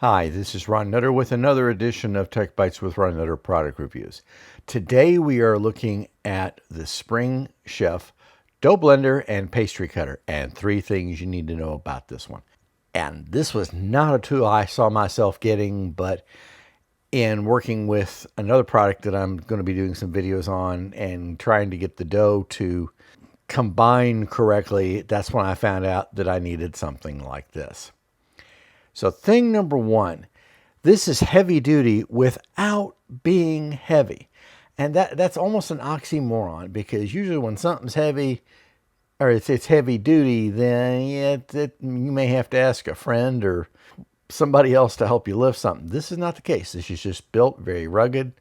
Hi, this is Ron Nutter with another edition of Tech Bites with Ron Nutter product reviews. Today we are looking at the Spring Chef dough blender and pastry cutter, and three things you need to know about this one. And this was not a tool I saw myself getting, but in working with another product that I'm going to be doing some videos on and trying to get the dough to combine correctly, that's when I found out that I needed something like this. So thing number one, this is heavy duty without being heavy. And that's almost an oxymoron, because usually when something's heavy or it's heavy duty, then you may have to ask a friend or somebody else to help you lift something. This is not the case. This is just built very rugged.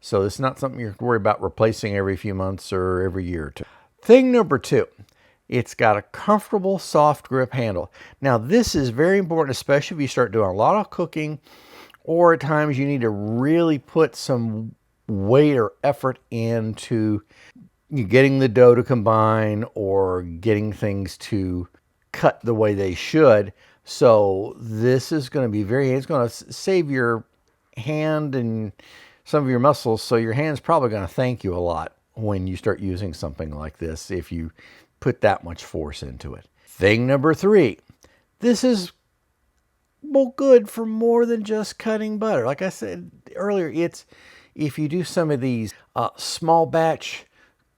So it's not something you have to worry about replacing every few months or every year or two. Thing number two, it's got a comfortable soft grip handle. Now this is very important, especially if you start doing a lot of cooking, or at times you need to really put some weight or effort into getting the dough to combine or getting things to cut the way they should. So this is going to be it's going to save your hand and some of your muscles. So your hand's probably going to thank you a lot when you start using something like this, if you put that much force into it. Thing number three, this is good for more than just cutting butter. Like I said earlier, it's if you do some of these small batch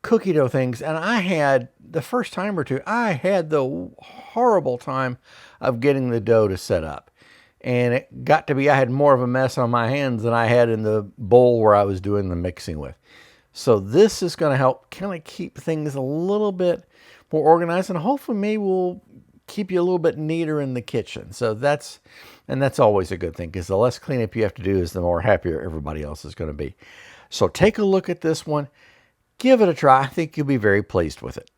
cookie dough things, and I had the first time or two, I had the horrible time of getting the dough to set up. And it got to be, I had more of a mess on my hands than I had in the bowl where I was doing the mixing with. So this is going to help kind of keep things a little bit more organized, and hopefully maybe will keep you a little bit neater in the kitchen. So that's always a good thing, because the less cleanup you have to do is the more happier everybody else is going to be. So take a look at this one. Give it a try. I think you'll be very pleased with it.